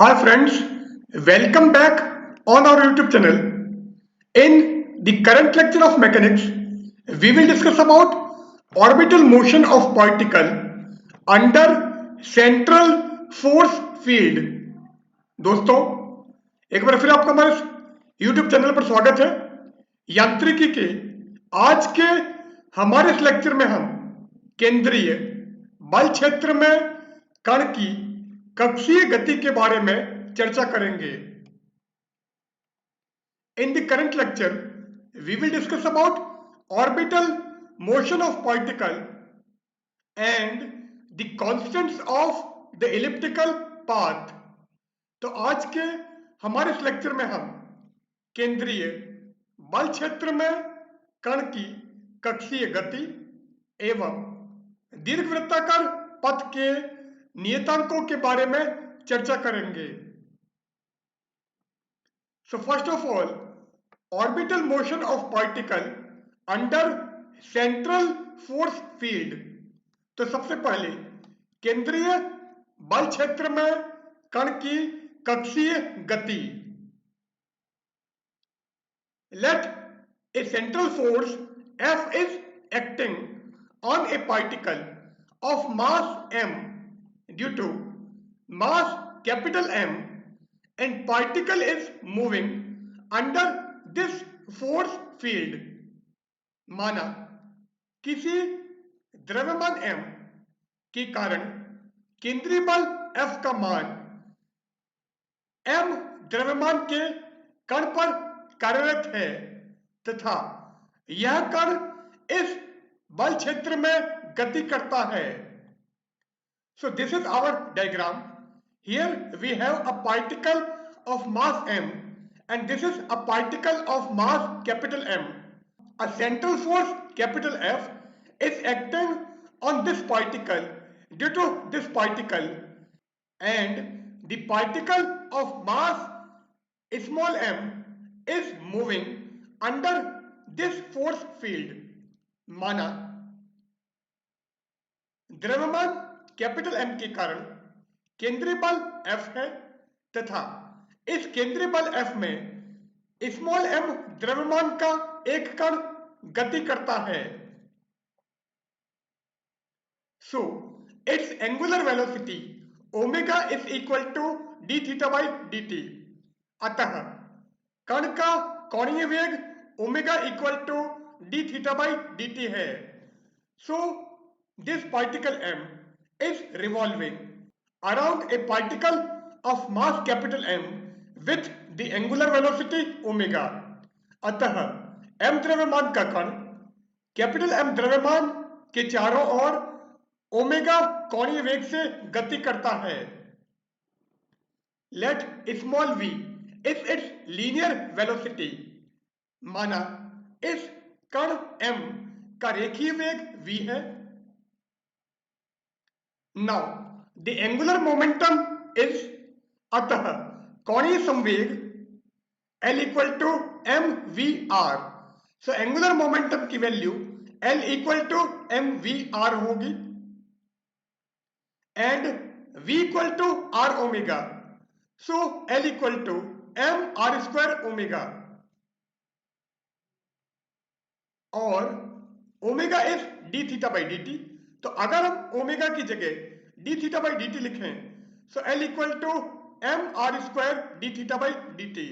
Hi friends, welcome back on our YouTube channel. In the current lecture of mechanics, we will discuss about orbital motion of particle under central force field. दोस्तों, एक बार फिर आपका हमारे YouTube channel पर स्वागत है। यांत्रिकी के आज के हमारे इस लेक्चर में हम केंद्रीय बल क्षेत्र में कण की कक्षीय गति के बारे में चर्चा करेंगे। In the current lecture, we will discuss about orbital motion of particle and the constants of the elliptical path. तो आज के हमारे इस लेक्चर में हम केंद्रीय बल क्षेत्र में कण की कक्षीय गति एवं दीर्घवृत्ताकार पथ के नियतांकों के बारे में चर्चा करेंगे। So first of all, orbital motion of particle under central force field. तो सबसे पहले केंद्रीय बल क्षेत्र में कण की कक्षीय गति। Let a central force F is acting on a particle of mass m due to mass capital M and particle is moving under this force field. माना किसी द्रव्यमान m के कारण केंद्रीय बल F का मान m द्रव्यमान के कण पर कार्यरत है तथा यह कण इस बल क्षेत्र में गति करता है। So this is our diagram. Here we have a particle of mass m and this is a particle of mass capital M. A central force capital F is acting on this particle due to this particle and the particle of mass small m is moving under this force field. माना द्रव्यमान capital M के कारण केंद्रीय बल F है तथा इस केंद्रीय बल F में स्मॉल m द्रव्यमान का एक कण गति करता है। So its angular velocity omega is equal to d theta by dt. अतः कण का कोणीय वेग omega equal to d theta by dt है। So this particle m is revolving around a particle of mass capital M with the angular velocity omega. अतः m द्रव्यमान का कण कैपिटल M द्रव्यमान के चारों ओर ओमेगा कोणीय वेग से गति करता है। Let small v is its linear velocity. माना इस कण m का रेखीय वेग v है। Now the angular momentum is अतः कोणीय संवेग L equal to mvr. So angular momentum की value L equal to mvr होगी and v equal to r omega. So L equal to mr square omega और omega is d theta by dt. तो अगर हम omega की जगह d theta by dt लिखें so L equal to mr square d theta by dt.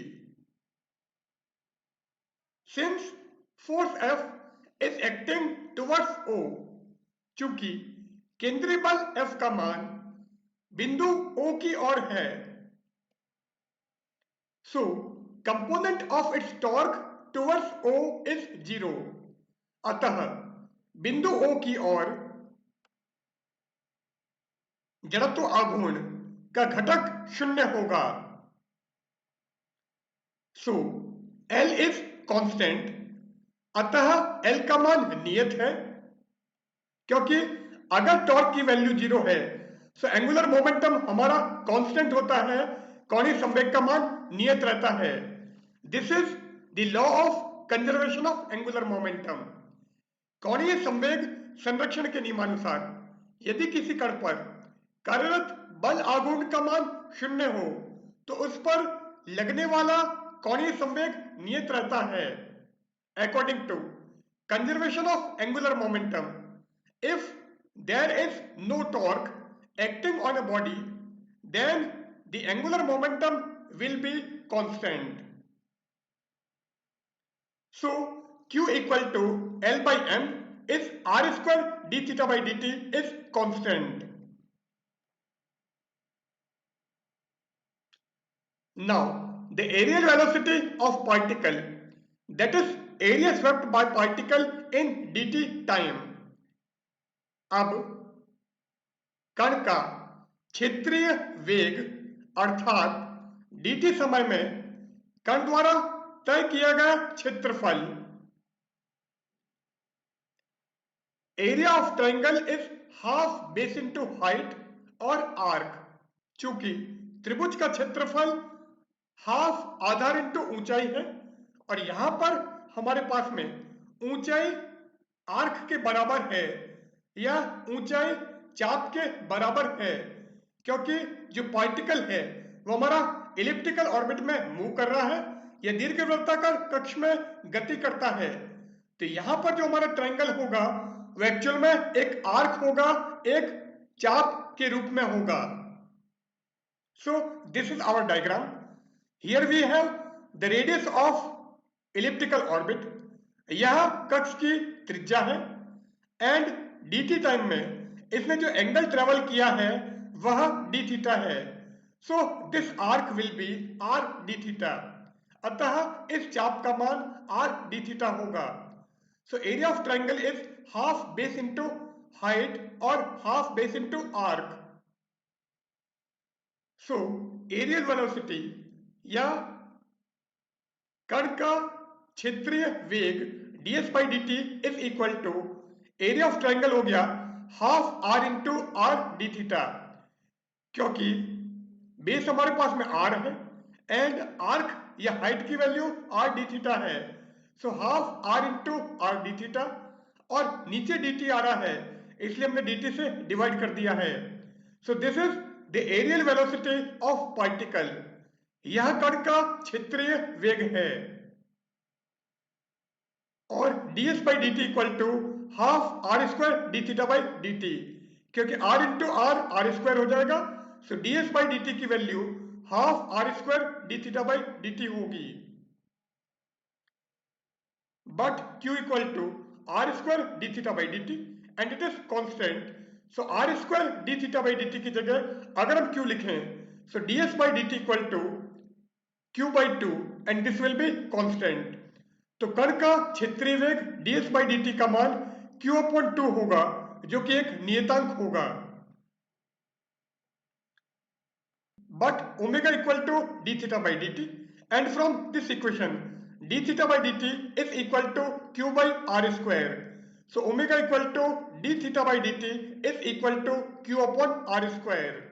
Since force F is acting towards O, चूंकि केंद्रीय बल F का मान बिंदु O की ओर है, so component of its torque towards O is 0. अतः बिंदु O की ओर जड़त्व आघूर्ण का घटक शून्य होगा। So L is constant. अतः L का मान नियत है क्योंकि अगर टॉर्क की वैल्यू 0 है तो एंगुलर मोमेंटम हमारा कांस्टेंट होता है, कोणीय संवेग का मान नियत रहता है। This is the law of conservation of angular momentum. कोणीय संवेग संरक्षण के नियमानुसार यदि किसी कण पर कार्यरत बल आघूर्ण का मान शून्य हो तो उस पर लगने वाला कोणीय संवेग नियत रहता है। According to conservation of angular momentum, if there is no torque acting on a body, then the angular momentum will be constant. So Q equal to L by M is R square d theta by dt is constant. Now the aerial velocity of particle, that is area swept by particle in dt time. अब कण का क्षेत्रीय वेग अर्थात dt समय में कण द्वारा तय किया गया क्षेत्रफल, area of triangle is half base into height और आर्क। चूंकि त्रिभुज का क्षेत्रफल हाफ आधार इनटू ऊंचाई है और यहां पर हमारे पास में ऊंचाई आर्क के बराबर है या ऊंचाई चाप के बराबर है, क्योंकि जो पार्टिकल है वो हमारा इलिप्टिकल ऑर्बिट में मूव कर रहा है या दीर्घवृत्ताकार कक्ष में गति करता है। तो यहां पर जो हमारा ट्रायंगल होगा वो एक्चुअल में एक आर्क होगा, एक चाप के रूप में होगा। So this is our diagram. Here we have the radius of elliptical orbit, यह कक्ष की त्रिज्या है, एंड dt टाइम में इसने जो एंगल ट्रेवल किया है वह d थीटा है। So this arc will be r d theta, अतः इस चाप का मान r d थीटा होगा। So area of triangle is half base into height और half base into arc. So areal velocity या कण का क्षेत्रीय वेग ds by dt is equal to area of triangle हो गया half r into r D theta, क्योंकि base हमारे पास में r है एंड आर्क या हाइट की वैल्यू r डी थीटा है। So half r into r D theta, और नीचे dt आ रहा है इसलिए हमने dt से डिवाइड कर दिया है। So this is the areal velocity of particle, यह कण का क्षेत्रीय वेग है। और ds by dt equal to half R square D theta by D T, क्योंकि r इंटू आर स्क्वायर हो जाएगा। सो ds by dt की value half R square D theta by D T होगी। But q equal to R square D theta by D T and it is constant. So are square D theta by D T की जगह अगर हम q लिखें, so ds by dt equal to q by 2 and this will be constant. तो कण का क्षेत्रीय वेग ds by dt का मान q/2 होगा, जो कि एक नियतांक होगा। But omega equal to d theta by dt, and from this equation d theta by dt is equal to q by r square. So omega equal to d theta by dt is equal to q/r square.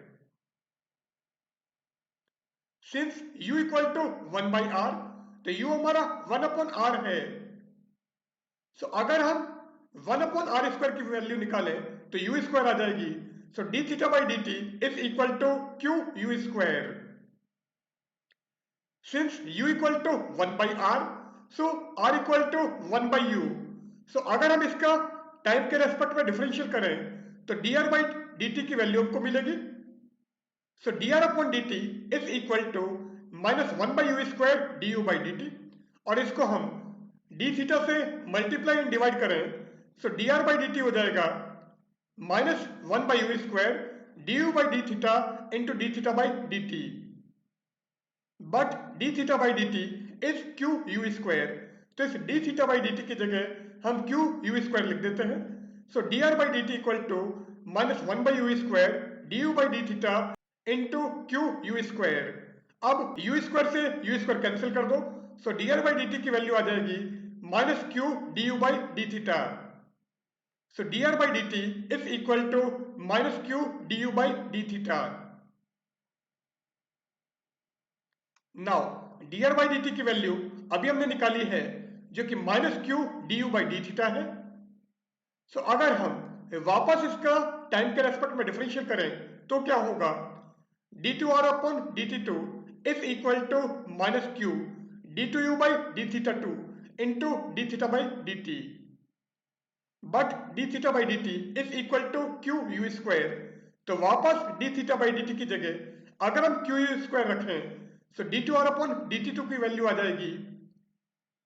Since u equal to 1 by r, तो u हमारा 1/r है। सो अगर हम 1/r square की value निकालें तो u square आ जाएगी। So d theta by D t is equal to q u square. Since u equal to 1 by r, so r equal to 1 by u। So अगर हम इसका टाइम के respect में डिफरेंशियल करें तो dr बाई dt की value हमको मिलेगी। So dr upon dt is equal to minus 1 by u square du by dt, और इसको हम d थीटा से मल्टीप्लाई एंड डिवाइड करें सो dr बाई dt हो जाएगा minus 1 by u square du by D theta into d theta by D t. But d theta by D t is q u square, तो इस d theta by D T की जगह हम q u square लिख देते हैं। So dr by D t equal to minus 1 by u square du by D theta into q u square. अब u square से u स्क्वायर कैंसिल कर दो, सो dr बाई dt की value आ जाएगी minus q du by D theta. So dr by dt is equal to minus q du by D theta. Now dr by dt की value अभी हमने निकाली है जो कि minus q du by D theta है। सो अगर हम वापस इसका टाइम के रेस्पेक्ट में डिफरेंशियल करें तो क्या होगा, d2r upon dt2 is equal to minus q d2u by d theta 2 into d theta by dt. But d theta by dt is equal to q you square. तो वापस d theta by dt की जगह अगर हम Q U square रखें तो d2r upon dt2 की value आ जाएगी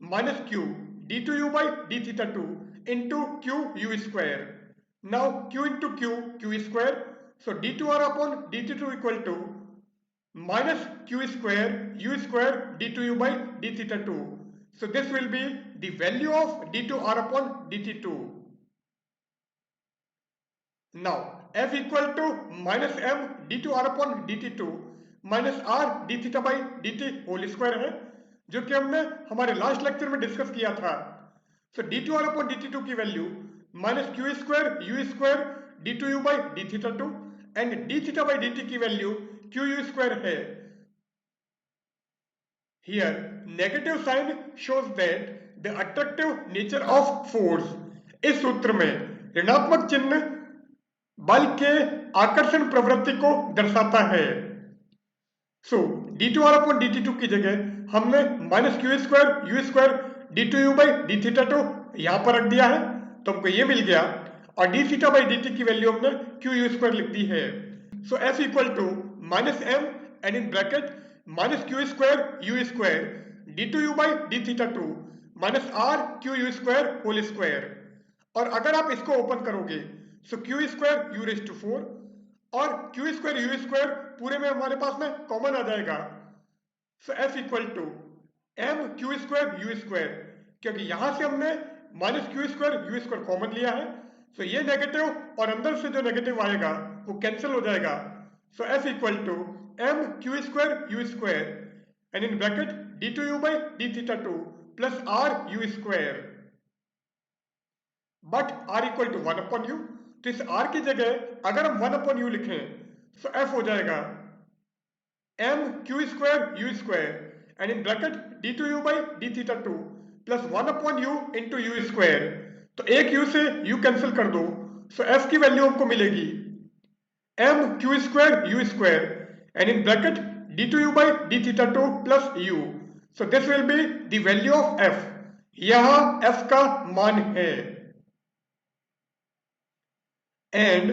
minus q d2u by d theta 2 into q you square. Now q into q square. So d2r upon dt2 equal to minus q square u square d2u by d theta 2. So this will be the value of d2r upon dt2. Now f equal to minus m d2r upon dt2 minus r d theta by dt whole square है जो कि हमने हमारे last lecture में discuss किया था. So d2r upon dt2 की value minus q square u square d2u by d theta 2 and d theta by dt की वैल्यू क्यू यू स्क्वायर है. Here, negative sign shows that the attractive nature of force. इस सूत्र में ऋणात्मक चिन्ह बल के आकर्षण प्रवृत्ति को दर्शाता है. सो d2r अपॉन dt2 की जगह हमने minus Q square you square d2u by D theta 2 यहां पर रख दिया है तो हमको ये मिल गया और d थीटा बाई dt की वैल्यू हमने क्यू यू स्क्वायर लिख दी है. So f equal to minus m and in bracket minus Q square you square d2u by D theta 2 minus R Q you square whole square. और अगर आप इसको open करोगे so Q square U raise to 4 और Q square you square पूरे में हमारे पास में कॉमन आ जाएगा. So f equal to m q square you square क्योंकि यहां से हमने minus Q square you square common लिया है. सो ये नेगेटिव और अंदर से जो नेगेटिव आएगा वो कैंसिल हो जाएगा. So f equal to m q square you square and in bracket d2u by D theta 2 plus r u square. But r equal to 1 upon u तो इस r की जगह अगर हम 1 अपॉन यू लिखें तो f हो जाएगा m Q square you square and in bracket d2u by D theta 2 plus 1 upon you into you square. तो एक u से u कैंसिल कर दो सो f की वैल्यू हमको मिलेगी m Q square you square and in bracket d2u by d theta 2 plus u. So this will be the value of f. यहाँ f का मान है. एंड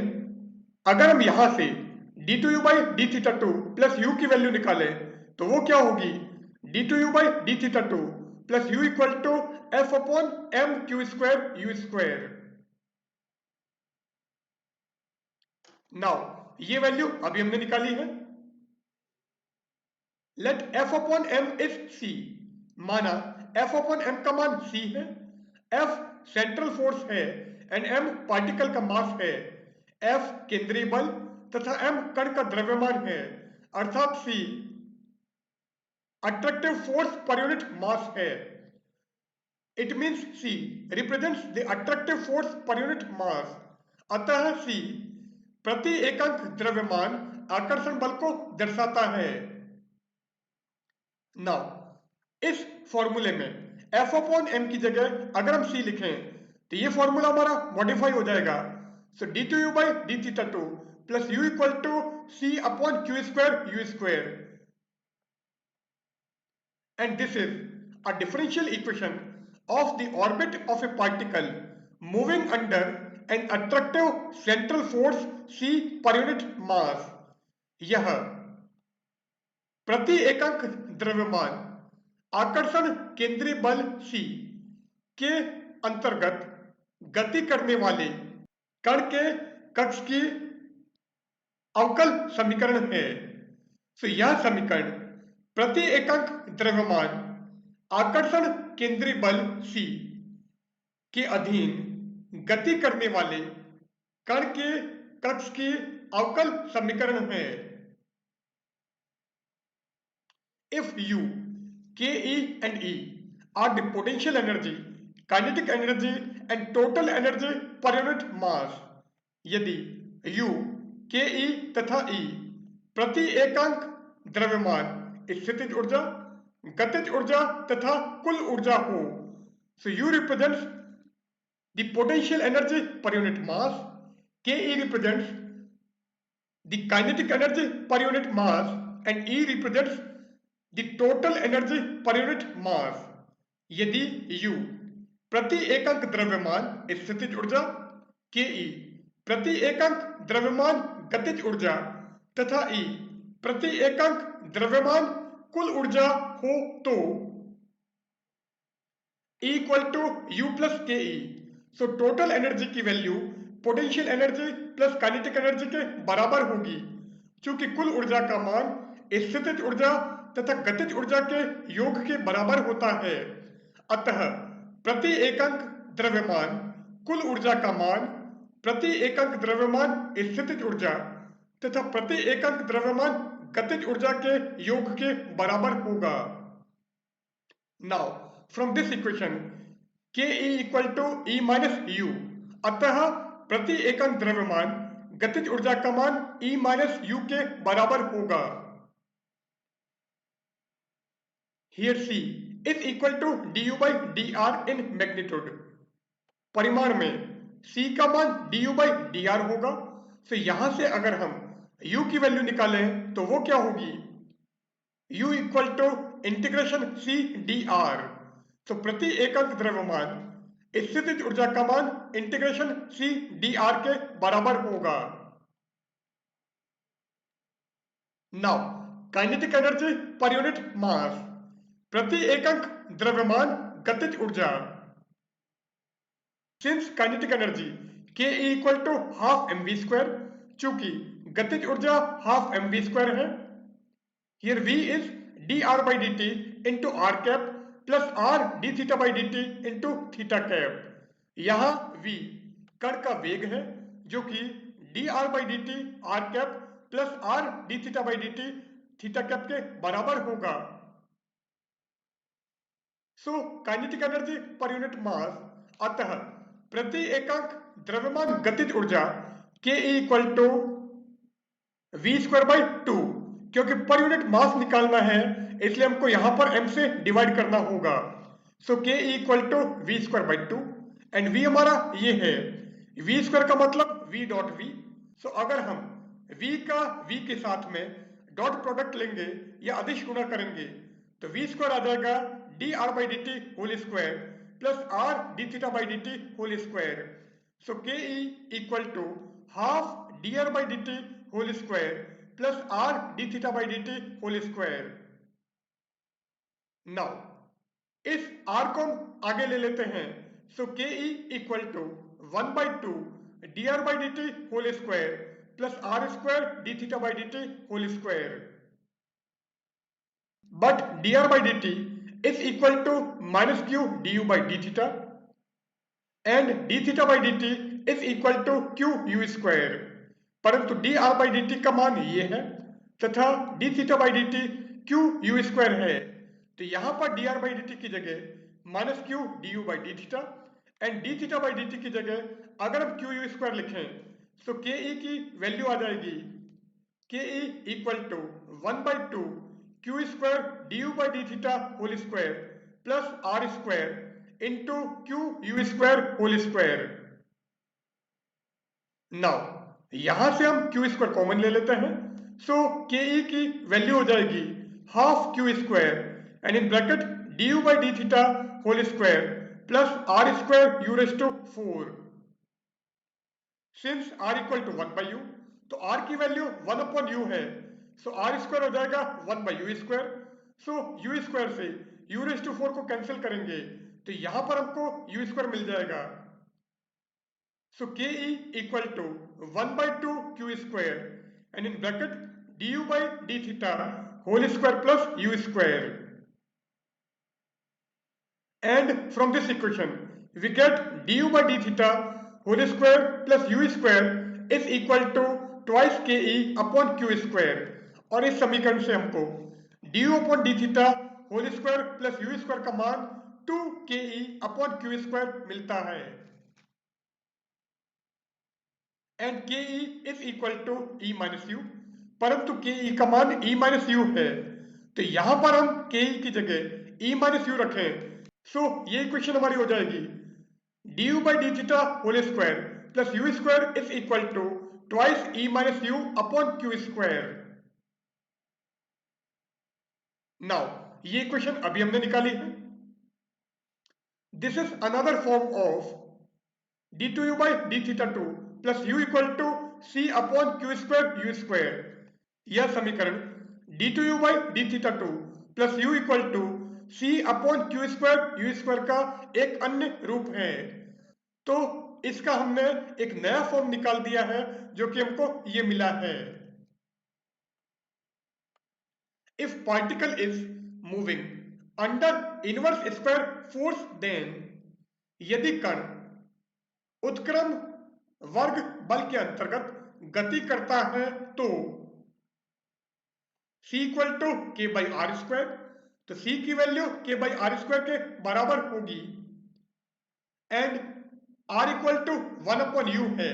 अगर हम यहां से d2u by d theta 2 plus u की वैल्यू निकालें तो वो क्या होगी d2u by d theta 2 plus u equal to f upon m q square u square. Now ये वैल्यू अभी हमने निकाली है. Let f upon m is c. माना f अपॉन m का मान c है, f सेंट्रल फोर्स है एंड m पार्टिकल का मास है, f केंद्रीय बल तथा m कण का द्रव्यमान है अर्थात c attractive force per unit mass है. It means c represents the attractive force per unit mass. अतः c प्रति एकक द्रव्यमान आकर्षण बल को दर्शाता है. नाउ इस फॉर्मूले में f अपॉन m की जगह अगर हम c लिखें तो ये फॉर्मूला हमारा मॉडिफाई हो जाएगा. So d2u by D theta 2 plus u equal to c upon Q square you square and this is a differential equation of the orbit of a particle moving under an attractive central force c per unit mass. यह प्रति एकक द्रव्यमान आकर्षण केंद्रीय बल c के अंतर्गत गति करने वाले कण के कक्ष की अवकल समीकरण है. सो यह समीकरण प्रति एकक द्रव्यमान आकर्षण केंद्रीय बल c के अधीन गति करने वाले कण के कक्ष की अवकल समीकरण है. If U, K, E and E are the potential energy, kinetic energy and total energy per unit mass, यदि U, K, E तथा E प्रति एकांक द्रव्यमान स्थितिज ऊर्जा, गतिज ऊर्जा तथा कुल ऊर्जा हो, so U represents the potential energy per unit mass, Ke represents the kinetic energy per unit mass and E represents the total energy per unit मास, यदि U प्रति एकक द्रव्यमान स्थितिज ऊर्जा, Ke प्रति एकक द्रव्यमान गतिज ऊर्जा तथा E प्रति एकक द्रव्यमान कुल ऊर्जा हो तो E equal to U plus K E. So total energy की value potential energy plus kinetic energy के बराबर होगी, क्योंकि कुल ऊर्जा का मान स्थितिज ऊर्जा तथा गतिज ऊर्जा के योग के बराबर होता है। अतः प्रति एकक द्रव्यमान कुल ऊर्जा का मान प्रति एकक द्रव्यमान स्थितिज ऊर्जा तथा प्रति एकक द्रव्यमान गतिज ऊर्जा के योग के बराबर होगा। Now from this equation K E equal to E minus U, अतः प्रति एकक द्रव्यमान गतिज ऊर्जा का मान ई माइनस यू के बराबर होगा। Here C is equal to du by dr in magnitude, परिमाण में C का मान du by dr होगा। तो यहां से अगर हम U की वैल्यू निकालें तो वो क्या होगी, U equal to integration C dr। तो प्रति एकक द्रव्यमान स्थितिज ऊर्जा का मान इंटीग्रेशन C dr के बराबर होगा। Now kinetic energy per unit mass, प्रति एकक द्रव्यमान गतिज ऊर्जा। Since kinetic energy K equal to half m v square, चूंकि गतिज ऊर्जा हाफ एम वी स्क्वायर है। Here v is d are by D t into r cap plus R D theta by D t into theta cap. यहाँ v कण का वेग है जो कि d are by D t r cap plus R D theta by D t theta cap के बराबर होगा। So kinetic energy per unit mass, अतः प्रति एकक द्रव्यमान गतिज ऊर्जा के equal to v square by two, क्योंकि पर यूनिट मास निकालना है इसलिए हमको यहां पर m से डिवाइड करना होगा। So K equal to v square by two and v हमारा ये है, वी स्क्वायर का मतलब v डॉट वी। सो अगर हम v का v के साथ में डॉट प्रोडक्ट लेंगे या अदिश गुणा करेंगे तो v स्क्वायर आ जाएगा D are by D T whole square plus R D theta by D T whole square. So K E equal to half D are by D T whole square plus R D theta by D T whole square. Now इस R को हम आगे ले लेते हैं। So K E equal to one by two D are by D T whole square plus are square D theta by D T whole square. But d are by D t is equal to minus q du by d theta and d theta by dt is equal to q u square, परंतु d r by dt का मान ये है तथा d theta by dt q u square है। तो यहाँ पर d r by dt की जगह minus q du by d theta and d theta by dt की जगह अगर हम q u square लिखें तो के ई की वैल्यू आ जाएगी K E equal to one by two q square d you by D theta whole square plus are square into q you square whole square. Now यहां से हम क्यू स्क्वायर कॉमन ले लेते हैं। सो के ई की value हो जाएगी half q square and in bracket d you by D theta whole square plus are square u raise to four. Since r equal to one by u तो r की value one upon u है। So are square हो जाएगा one by u square. So u square से u raise to four को cancel करेंगे तो यहां पर हमको यू स्क्वायर मिल जाएगा। So K E equal to one by two q square and in bracket d you by D theta whole square plus you square. And from this equation we get d you by D theta whole square plus you square is equal to twice K E upon Q square. और इस समीकरण से हमको d u upon d theta whole square plus you square का मान 2 के E upon Q square मिलता है and K E is equal to E minus u, परंतु के ई का मान ई माइनस यू है तो यहां पर हम के ई की जगह ई माइनस यू रखें। सो ये इक्वेशन हमारी हो जाएगी d you by D theta whole square plus you square is equal to twice E minus u upon Q square. Now ये इक्वेशन अभी हमने निकाली है। This is another form of d2u by d theta 2 plus u equal to c upon q square u square। यह समीकरण d2u by d theta 2 plus u equal to c upon q square u square का एक अन्य रूप है। तो इसका हमने एक नया फॉर्म निकाल दिया है जो कि हमको ये मिला है। If particle is moving under inverse square force then यदि कण उत्क्रम वर्ग बल के अंतर्गत गति करता है तो c equal to K by are square, तो c की value K by are square के बराबर होगी and r equal to 1 upon u है,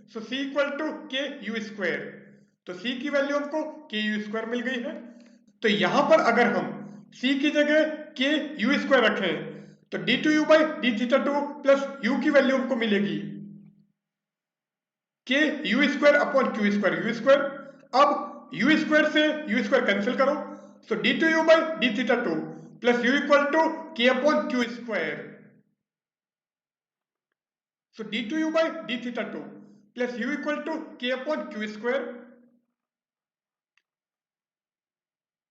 so c equal to K you square, तो c की वैल्यू हमको के यू स्क्वायर मिल गई है। तो यहां पर अगर हम c की जगह के यू स्क्वायर रखें तो D two U by D theta two plus U की वैल्यू हमको मिलेगी K you square upon Q square you square. अब यू स्क्वायर से यू स्क्वायर कैंसिल करो, so D two U by D theta two plus U equal to K upon Q square, so D two U by D theta two plus U equal to K upon Q square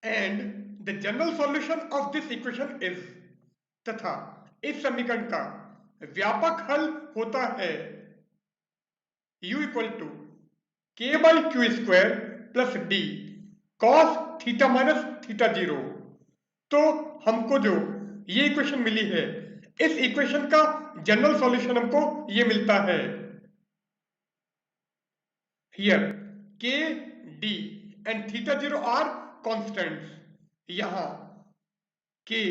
and the general solution of this equation is, तथा इस समीकरण का व्यापक हल होता है u equal to K by Q square plus D cos theta minus theta zero. तो हमको जो ये इक्वेशन मिली है इस इक्वेशन का जनरल सॉल्यूशन हमको ये मिलता है here K d and theta zero are constants. यहां के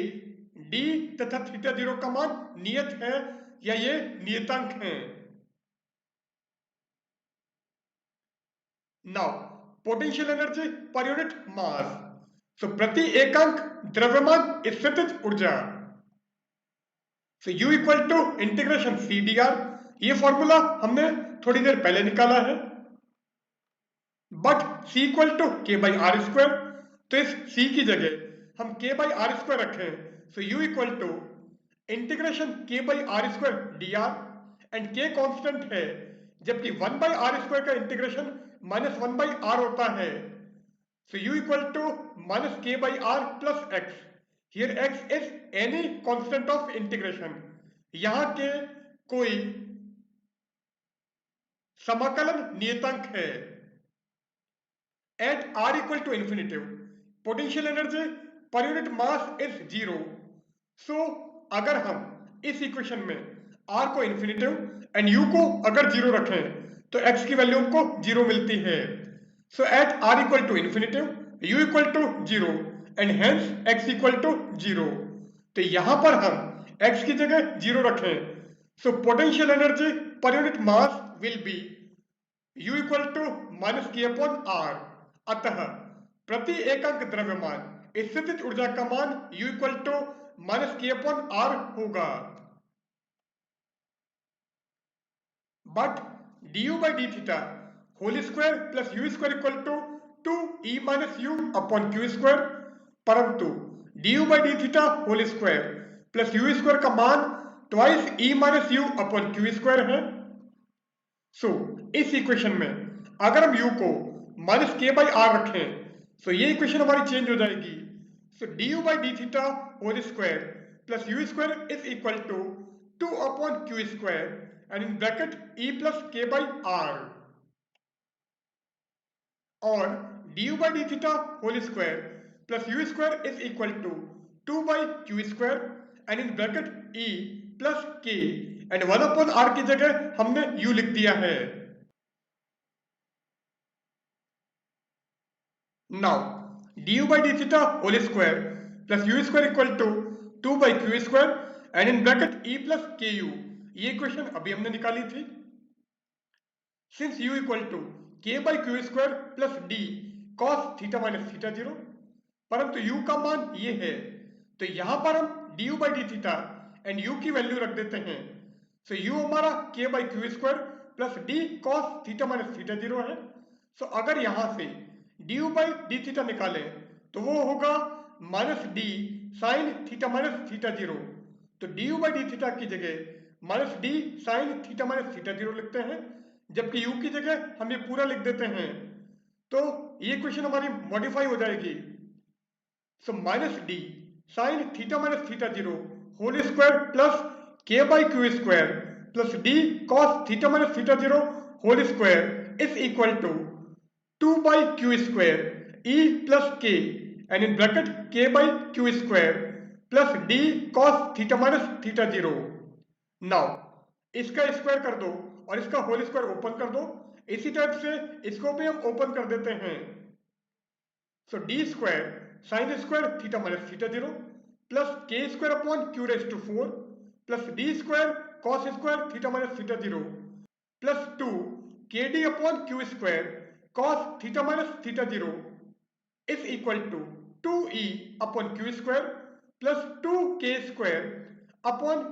डी तथा थीटा जीरो का मान नियत है या ये नियतांक हैं। Now potential energy per unit mass, so प्रति एकांक द्रव्यमान स्थितिज ऊर्जा, so U equal to integration C D R, ये फॉर्मूला हमने थोड़ी देर पहले निकाला है, but C equal to K by are square, तो इस C की जगह हम के बाई आर स्क्वायर रखें, so U equal to integration K by are square D R and K constant है जबकि 1 बाई आर स्क्वायर का इंटीग्रेशन माइनस 1 बाई आर होता है, so U equal to minus के by R plus X. Here x is any constant of integration, यहां के कोई समाकलन नियतांक है। At r equal to infinity potential energy per unit mass is zero, so अगर हम इस इक्वेशन में r को इन्फिनिटिव एंड u को अगर जीरो रखें तो x की वैल्यू हमको जीरो मिलती है, so at r equal to infinity u equal to zero and hence x equal to zero. तो यहां पर हम x की जगह जीरो रखें, so potential energy per unit mass will be u equal to minus K upon R. अतः प्रति एकांक द्रव्यमान स्थितिज ऊर्जा का मान u equal to minus K upon R होगा। But du by d theta whole square plus you square equal to 2e minus u upon Q square, परंतु du by d theta whole square plus you square का मान twice e minus u upon Q square है। So इस equation में अगर हम u को minus के बाई आर रखें तो ये इक्वेशन हमारी चेंज हो जाएगी, so du by d theta whole square plus you square is equal to 2 upon Q square and in bracket e plus K by r, और du by d theta whole square plus you square is equal to 2 by Q square and in bracket e plus K and 1 upon r की जगह हमने u लिख दिया है। Now du by d theta whole square plus you square equal to 2 by Q square and in bracket e plus K u, ये equation अभी हमने निकाली थी। Since u equal to K by Q square plus D cos theta minus theta zero, परंतु u का मान ये है तो यहां पर हम du by D theta and u की वैल्यू रख देते हैं, सो u हमारा के by Q square plus D cos theta minus theta zero है। सो अगर यहां से du बाई डी थीटा निकालें तो वो होगा minus D sine theta minus theta zero. तो D you by D theta की जगह minus D sine theta minus theta zero लिखते हैं, जबकि यू की जगह हम ये पूरा लिख देते हैं। तो ये क्वेश्चन हमारी मॉडिफाई हो जाएगी। So minus D sine theta minus theta zero whole square plus K by Q square plus D cos theta minus theta zero whole square is equal to 2 by q square e plus k and in bracket k by q square plus d cos theta minus theta zero। now इसका square कर दो और इसका whole square open कर दो। इसी type से इसको भी हम ओपन कर देते हैं। So D square sine square theta minus theta zero plus K square upon Q raise to 4 plus D square cos square theta minus theta zero plus 2 K D upon Q square cos theta minus theta zero is equal to 2e upon q square plus 2k square upon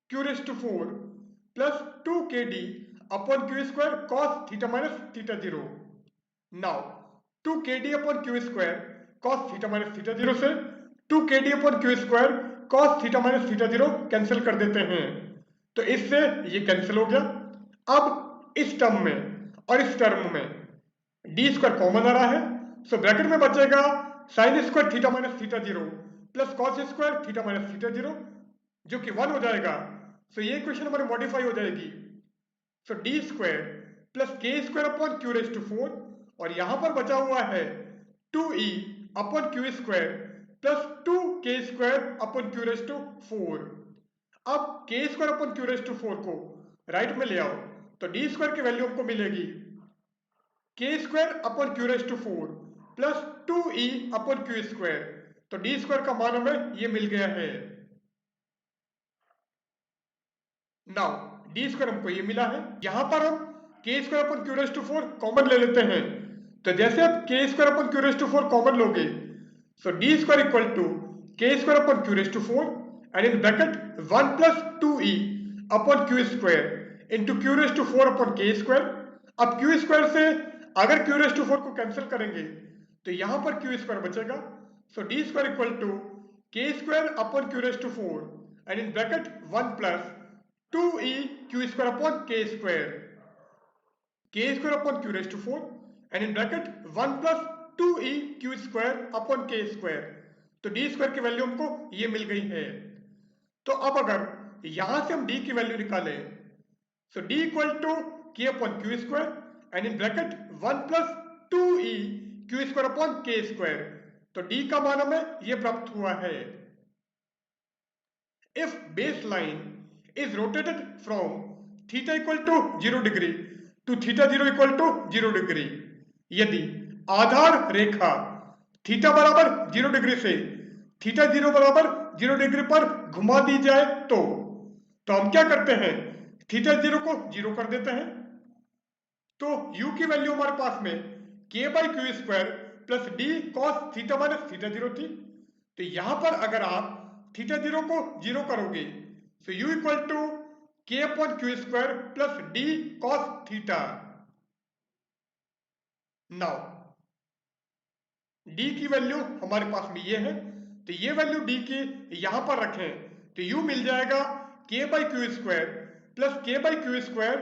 q raised to 4 plus 2kd upon q square cos theta minus theta zero। now 2kd upon q square cos theta minus theta zero से 2kd upon q square cos theta minus theta zero cancel कर देते हैं। तो इससे ये cancel हो गया। अब इस टर्म में और इस टर्म में डी स्क्वायर कॉमन आ रहा है। सो ब्रैकेट में बचेगा sign square theta minus theta zero plus cos square theta minus theta zero, जो कि 1 हो जाएगा। सो ये इक्वेशन हमारी मॉडिफाई हो जाएगी। So D square plus K square upon Q raise to 4 और यहां पर बचा हुआ है 2e upon Q square plus 2k square upon Q raise to 4। अब K square upon Q raise to 4 को राइट में ले आओ तो डी स्क्वायर की वैल्यू हमको मिलेगी K square upon Q raise to 4 plus 2e upon Q square. तो डी स्क्वायर का मान हमें ये मिल गया है। नाउ डी स्क्वायर हमको ये मिला है। यहां पर हम K square upon Q raise to 4 common ले लेते हैं। तो जैसे आप K square upon Q raise to 4 common लोगे so D square equal to K square upon Q raise to 4 and in bracket 1 plus 2e upon Q square into q raise to 4 upon के square. अब q square से अगर Q raise to 4 को cancel करेंगे तो यहां पर Q square बचेगा। So D square equal to K square upon Q raise to 4 and in bracket 1 plus 2e Q square upon के square upon Q raise to 4 and in bracket 1 plus 2e Q square upon के square. तो D square की value हमको ये मिल गई है। तो अब अगर यहां से हम डी की वैल्यू निकालें so d equal to K upon Q square and in bracket 1 plus 2e Q square upon के स्क्वायर। तो d का मान हमें ये प्राप्त हुआ है। If base line is rotated from theta equal to 0 degree to theta 0 equal to 0 degree, यदि आधार रेखा थीटा बराबर 0 डिग्री से थीटा 0 बराबर 0 डिग्री पर घुमा दी जाए तो हम क्या करते हैं थीटा 0 को 0 कर देते हैं। तो u की वैल्यू हमारे पास में k by Q square plus D cos theta minus theta zero थी। तो यहां पर अगर आप थीटा जीरो को 0 करोगे तो u equal to k upon Q square plus D cos theta. Now d की वैल्यू हमारे पास में ये है तो ये वैल्यू d की यहां पर रखें तो u मिल जाएगा k by Q square plus k by Q square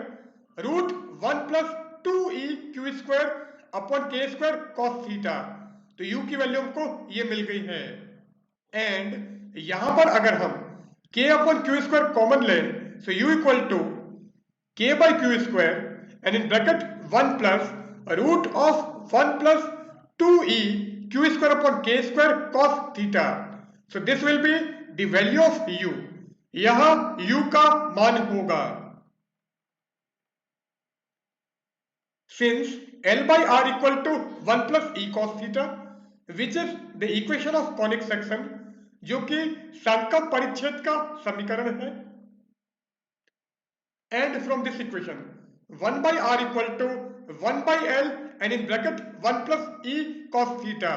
root 1 plus 2e Q square upon के स्क्वायर कॉस थीटा। तो u की वैल्यू हमको ये मिल गई है। एंड यहां पर अगर हम k upon Q square common लें so u equal to k by Q square and in bracket 1 plus root of 1 plus 2e Q square upon के square cos theta. So this will be the value of u। यह u का मान होगा। Since L by R equal to 1 plus e cos theta, which is the equation of conic section, जो कि समकोण परिच्छेद का समीकरण है। And from this equation 1 by R equal to 1 by L and in bracket 1 plus e cos theta,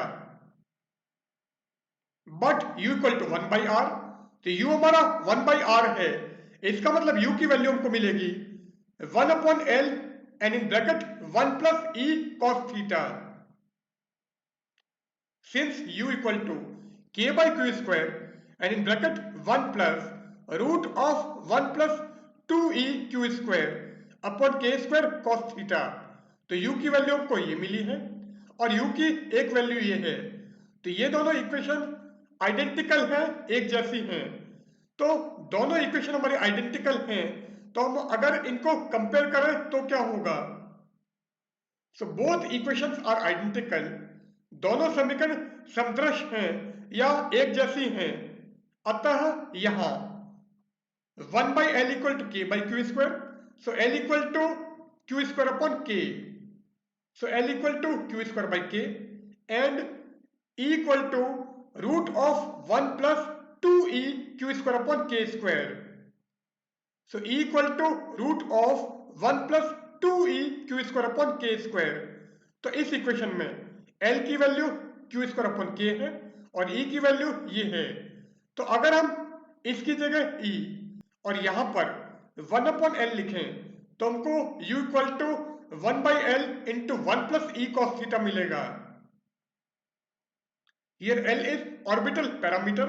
but u equal to 1 by R। तो u हमारा 1 by R है, इसका मतलब u की वैल्यू हमको मिलेगी 1 upon L and in bracket 1 plus e cos theta। Since u equal to k by q square and in bracket 1 plus root of 1 plus 2e q square upon k square cos theta। तो u की value हमको ये मिली है और u की एक value ये है। तो ये दोनों इक्वेशन आइडेंटिकल हैं, एक जैसी हैं। तो दोनों इक्वेशन हमारी आइडेंटिकल हैं, तो हम अगर इनको कंपेयर करें तो क्या होगा? So both equations are identical. दोनों समीकरण समदृश हैं या एक जैसी हैं। अतः यहां 1 by L equal to K by Q square. So L equal to Q square upon K. So L equal to Q square by K and E equal to root of 1 plus 2E Q square upon K square. So E equal to root of 1 plus 2E Q square upon K square. तो इस equation में L की value Q square upon K है और E की value ये है। तो अगर हम इसकी जगह E और यहां पर 1 upon L लिखें तो हमको U equal to 1 by L into 1 plus E cos theta मिलेगा। Here L is orbital parameter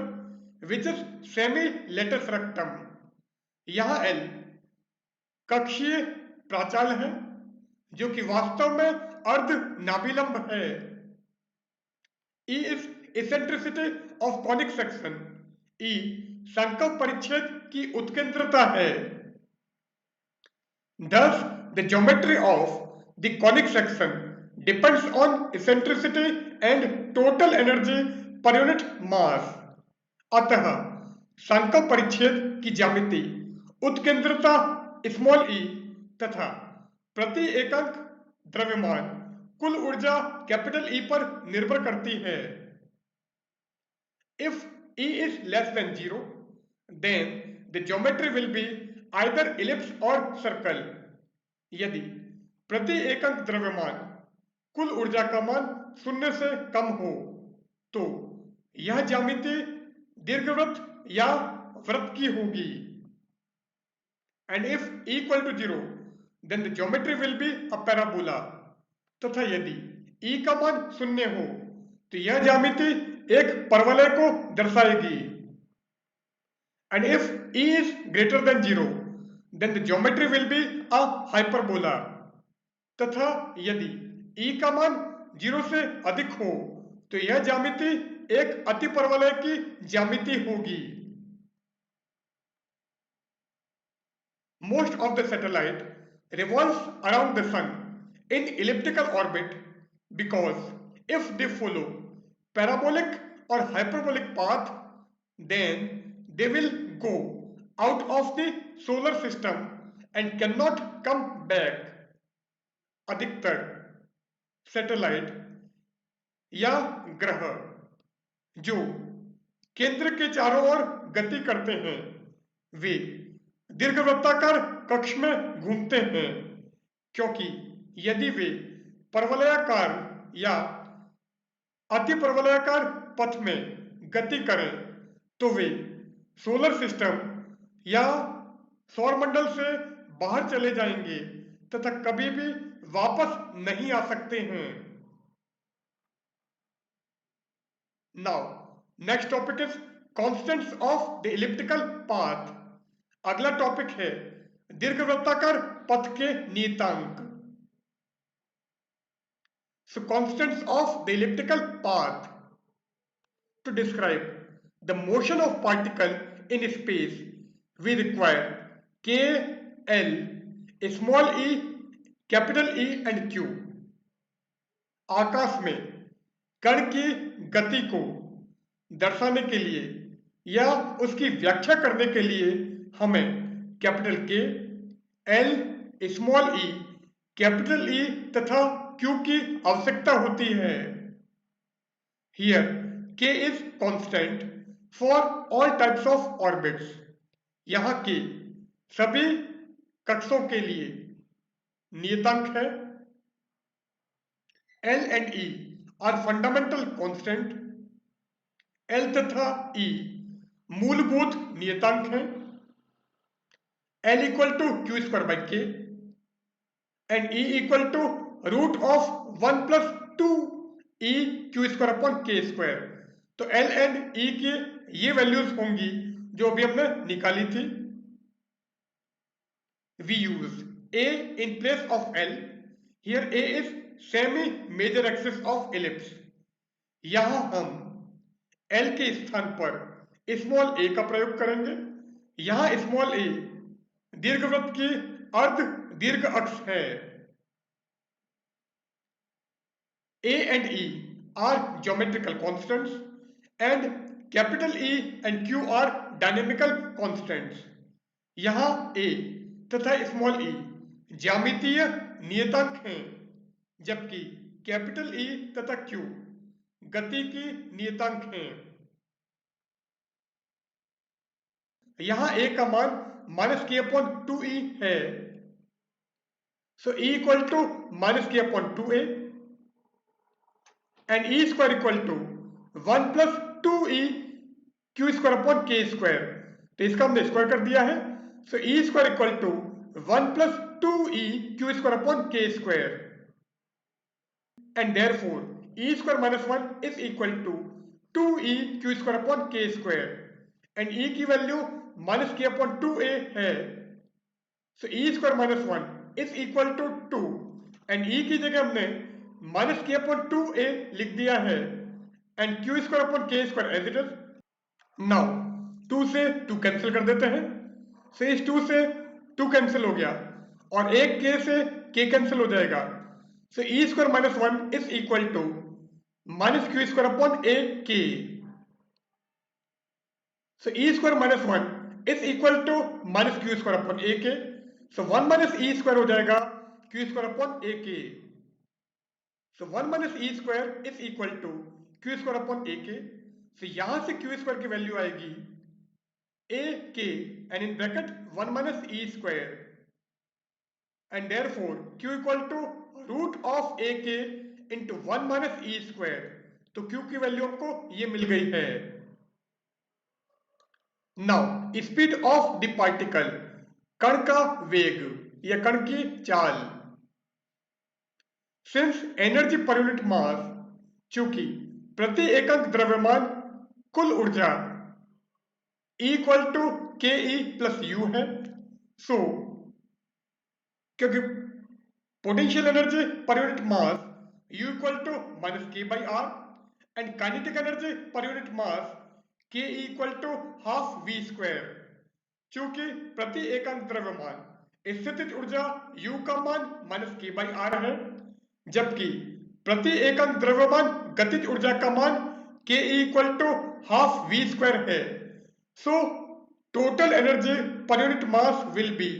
which is semi-latus rectum। यहां L कक्षीय प्राचाल है जो कि वास्तव में अर्ध नाभिलंब है। E is eccentricity of conic section। E संकल्प परिच्छेद की उत्केंद्रता है। Thus, the geometry of the conic section depends on eccentricity and total energy per unit mass। अतः संकल्प परिच्छेद की ज्यामिति उत्केंद्रता स्मॉल e तथा प्रति एकक द्रव्यमान कुल ऊर्जा कैपिटल E पर निर्भर करती है। If E is less than 0, then the geometry will be either ellipse or circle। यदि प्रति एकक द्रव्यमान कुल ऊर्जा का मान 0 से कम हो तो यह ज्यामिति दीर्घवृत्त या वृत्त की होगी। And if E equal to 0, then the geometry will be a parabola। तथा यदि E का मान 0 हो तो यह ज्यामिति एक परवलय को दर्शाएगी। And if E is greater than 0, then the geometry will be a hyperbola। तथा यदि E का मान 0 से अधिक हो तो यह ज्यामिति एक अतिपरवलय की ज्यामिति होगी। Most of the satellite revolves around the sun in elliptical orbit because if they follow parabolic or hyperbolic path, then they will go out of the solar system and cannot come back। अधिकतर satellite या ग्रह जो केंद्र के चारों ओर गति करते हैं वे दीर्घवृत्ताकार कक्ष में घूमते हैं, क्योंकि यदि वे परवलयाकार या अतिपरवलयाकार पथ में गति करें तो वे सोलर सिस्टम या सौरमंडल से बाहर चले जाएंगे तथा कभी भी वापस नहीं आ सकते हैं। Now next topic is constants of the elliptical path. अगला टॉपिक है दीर्घवृत्ताकार पथ के नियतांक। So constants of the elliptical path। To describe the motion of particle in space, we require K, L, small e, capital E and Q। आकाश में कण की गति को दर्शाने के लिए या उसकी व्याख्या करने के लिए हमें capital K, L, small e, capital E तथा Q की आवश्यकता होती है। Here K is constant for all types of orbits। यहाँ K सभी कक्षों के लिए नियतांक है। L and E are fundamental constant। L तथा E मूलभूत नियतांक हैं। L equal to Q square by K and E equal to root of 1 plus 2 E Q square upon K square। तो एल एंड ई की ये values होंगी जो अभी हमने निकाली थी। We use a in place of l. Here a is semi major axis of ellipse. यहां हम एल के स्थान पर स्मॉल ए का प्रयोग करेंगे। यहां स्मॉल ए दीर्घवृत्त की अर्ध दीर्घ अक्ष है। A and E are geometrical constants and capital E and Q are dynamical constants. यहाँ A तथा स्मॉल e ज्यामितीय नियतांक हैं, जबकि कैपिटल E तथा Q गति की नियतांक हैं। यहाँ A का मान -k/2e है। So E equal to -k/2a and E square equal to 1 plus 2e q square upon k square। तो इसका हमने स्क्वायर कर दिया है। सो E square equal to 1 plus 2e q square upon k square and therefore E square minus 1 is equal to 2e q square upon k square and E की value -k/2a है। सो E square minus 1 is equal to 2 and E की जगह हमने -k/2a लिख दिया है and q square upon k square as it is। Now 2 से 2 cancel कर देते हैं। सो इस 2 से 2 कैंसिल हो गया और एक k से k कैंसिल हो जाएगा। So e square minus 1 is equal to minus Q square upon a k. So e square minus 1 is equal to minus Q square upon a k. So 1 minus e square हो जाएगा Q square upon a k. So 1 minus e square is equal to q square upon a k. So यहां से q square की value आएगी a k and in bracket 1 minus e square and therefore q equal to root of a k into 1 minus e square। तो q की value हमको ये मिल गई है। Now speed of the particle, कण का वेग या कण की चाल। सिंस एनर्जी पर यूनिट मास, चूंकि प्रति एकक द्रव्यमान कुल ऊर्जा इक्वल टू के ई प्लस यू है। सो क्योंकि potential energy per unit mass u equal to minus के by r and kinetic energy per unit mass के equal to half v square. चूंकि प्रति एकक द्रव्यमान स्थितिज ऊर्जा U का मान माइनस के बाई आर है, जबकि प्रति एकक द्रव्यमान गतिज ऊर्जा का मान के equal to half v square है। So total energy per unit mass will be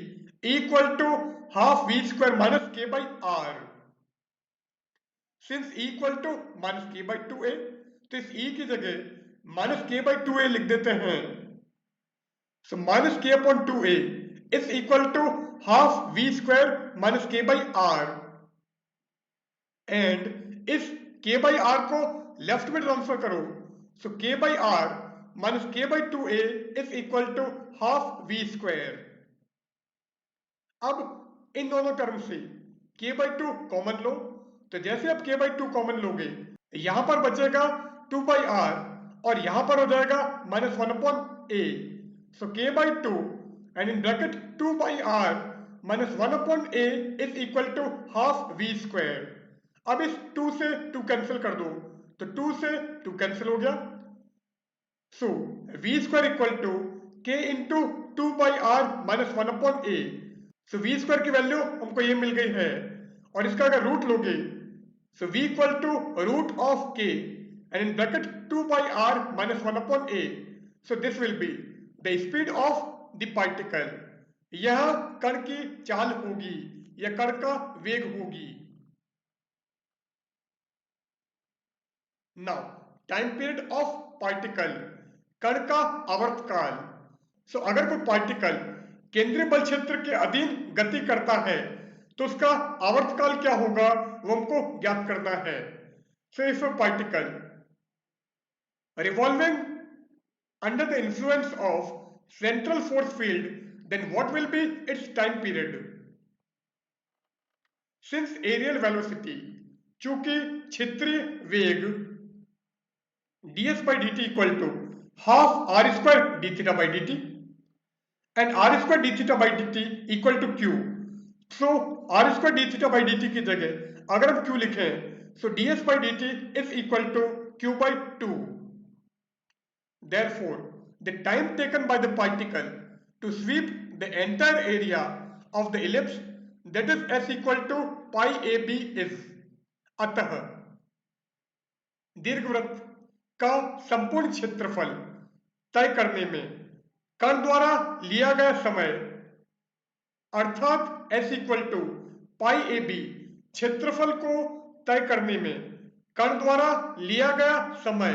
equal to half v square minus के by r. Since equal to minus के बाई 2a, तो इस e की जगह माइनस के बाई 2a लिख देते हैं। So minus K upon 2a is equal to half v square minus के बाई आर एंड इस के बाई आर को लेफ्ट में ट्रांसफर करो। So K by r minus के by 2a is equal to half v square. अब इन दोनों term से के बाई 2 कॉमन लो। तो जैसे आप के बाई 2 कॉमन लोगे, यहां पर बचेगा 2 बाई आर और यहां पर हो जाएगा minus 1 upon a. So K by 2 and in bracket 2 by r minus 1 upon a is equal to half v square. अब इस 2 से 2 कैंसिल कर दो, तो 2 से 2 कैंसिल हो गया। So v square equal to k into 2 by r minus 1 upon a. So v square की वैल्यू हमको ये मिल गई है और इसका अगर रूट लोगे, so v equal to root of k and in bracket 2 by r minus 1 upon a. So this will be the speed of the particle. यह कण की चाल होगी या कण का वेग होगी। Now time period of particle, कण का आवर्तकाल। सो अगर कोई पार्टिकल केंद्रीय बल क्षेत्र के अधीन गति करता है तो उसका आवर्तकाल क्या होगा वो हमको ज्ञात करना है। So if a particle revolving under the influence of central force field, then what will be its time period. Since areal velocity, चूंकि क्षेत्रीय वेग ds by dt equal to half r square d theta by dt, and r square d theta by dt equal to q. So r square d theta by dt की जगह अगर हम q लिखें, so ds by dt is equal to q by 2. Therefore, the time taken by the particle to sweep the entire area of the ellipse, that is s equal to pi ab is, अतः दीर्घवृत्त का संपूर्ण क्षेत्रफल तय करने में कण द्वारा लिया गया समय अर्थात s equal to pi a b, क्षेत्रफल को तय करने में कण द्वारा लिया गया समय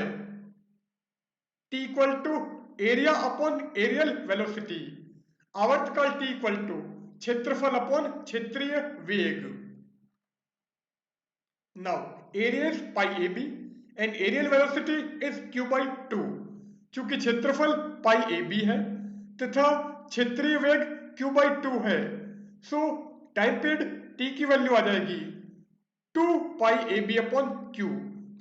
t equal to area upon areal velocity, आवर्तकाल t इक्वल टू क्षेत्रफल अपॉन क्षेत्रीय वेग. Now area is pi ab and aerial velocity is q by 2. चूंकि क्षेत्रफल पाई ए बी है तथा क्षेत्रीय वेग q by 2 है, सो टाइम पीरियड t की वैल्यू आ जाएगी 2 pi a b upon q.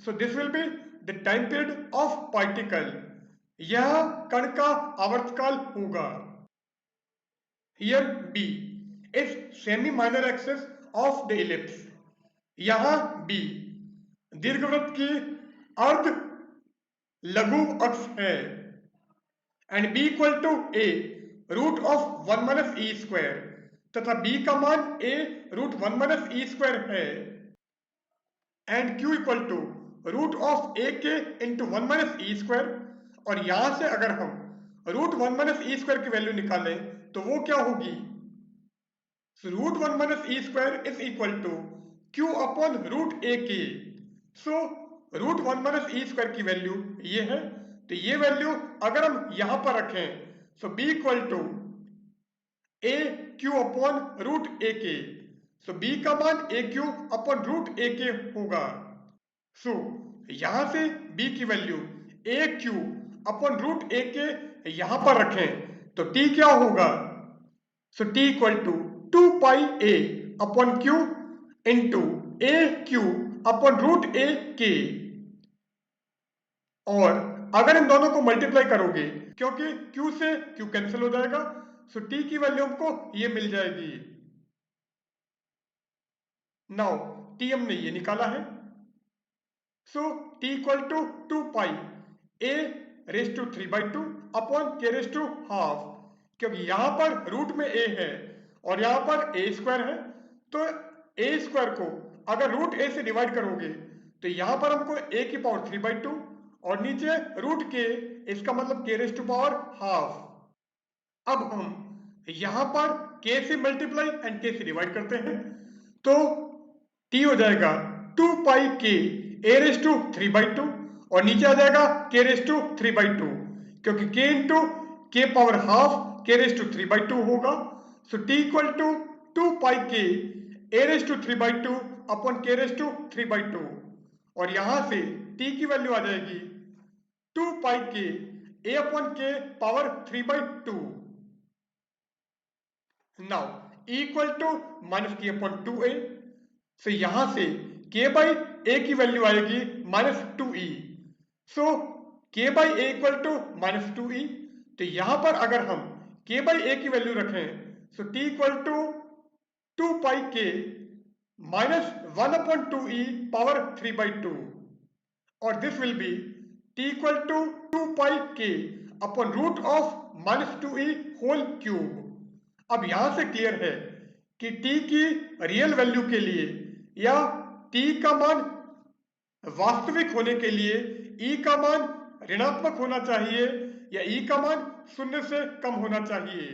So this will be the time period of particle. यह कण का आवर्तकाल होगा. Here b is semi minor axis of the ellipse. यहां b दीर्घवृत्त की अर्ध लघु अक्ष है, and b equal to a root of 1 minus e square, तथा b का मान a root 1 minus e square है, and q equal to root of a k into 1 minus e square. और यहां से अगर हम रूट 1 माइनस ई स्क्वायर की वैल्यू निकालें तो वो क्या होगी? Root 1 minus e square is equal to q upon root a k. So root 1 minus e square की वैल्यू ये है, तो ये वैल्यू अगर हम यहां पर रखें so b equal to a q upon root a k. So b का मान a q upon root a k होगा. सो यहां से b की value a q upon root a k यहां पर रखें तो t क्या होगा? So t equal to 2 pi a upon q into a q upon root a k. और अगर इन दोनों को मल्टीप्लाई करोगे, क्योंकि q से q कैंसिल हो जाएगा, सो t की वैल्यू हमको ये मिल जाएगी. नाउ t हमने ये निकाला है, so t equal to 2 pi a raise to 3/2 upon k raise to half. क्योंकि यहां पर रूट में a है और यहां पर a स्क्वायर है, तो a स्क्वायर को अगर रूट a से डिवाइड करोगे तो यहां पर हमको a की पावर 3/2 और नीचे रूट के, इसका मतलब k raise to power half. अब हम यहां पर k से मल्टीप्लाई एंड k से डिवाइड करते हैं तो t हो जाएगा 2 pi k a raise to 3/2 और नीचे आ जाएगा k रेस टू 3/2, क्योंकि k into k power half k raise to 3/2 होगा. So t equal to 2 pi k a raise to 3/2 upon k raise to 3/2, और यहां से t की वैल्यू आ जाएगी 2 pi k a upon k power 3/2. Now e equal to minus k upon 2a. So यहां से k by a की value आएगी minus 2e. So k by a equal to minus 2e. तो यहां पर अगर हम k बाई a की वैल्यू रखें so t equal to 2 pi k minus 1 upon 2e power 3/2, और this will be t equal to 2 pi k upon root of minus 2e whole cube. अब यहां से क्लियर है कि t की real value के लिए या t का मान वास्तविक होने के लिए e का मान ऋणात्मक होना चाहिए या e का मान शून्य से कम होना चाहिए.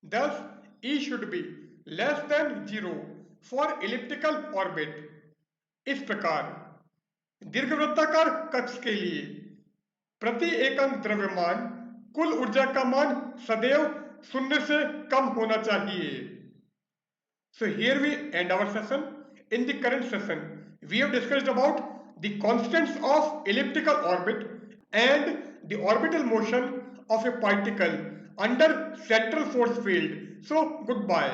Thus e should be less than 0 for elliptical orbit. इस प्रकार दीर्घवृत्ताकार कक्ष के लिए प्रति एकक द्रव्यमान कुल ऊर्जा का मान सदैव शून्य से कम होना चाहिए. So here we end our session. In the current session, we have discussed about the constants of elliptical orbit and the orbital motion of a particle under central force field. So goodbye.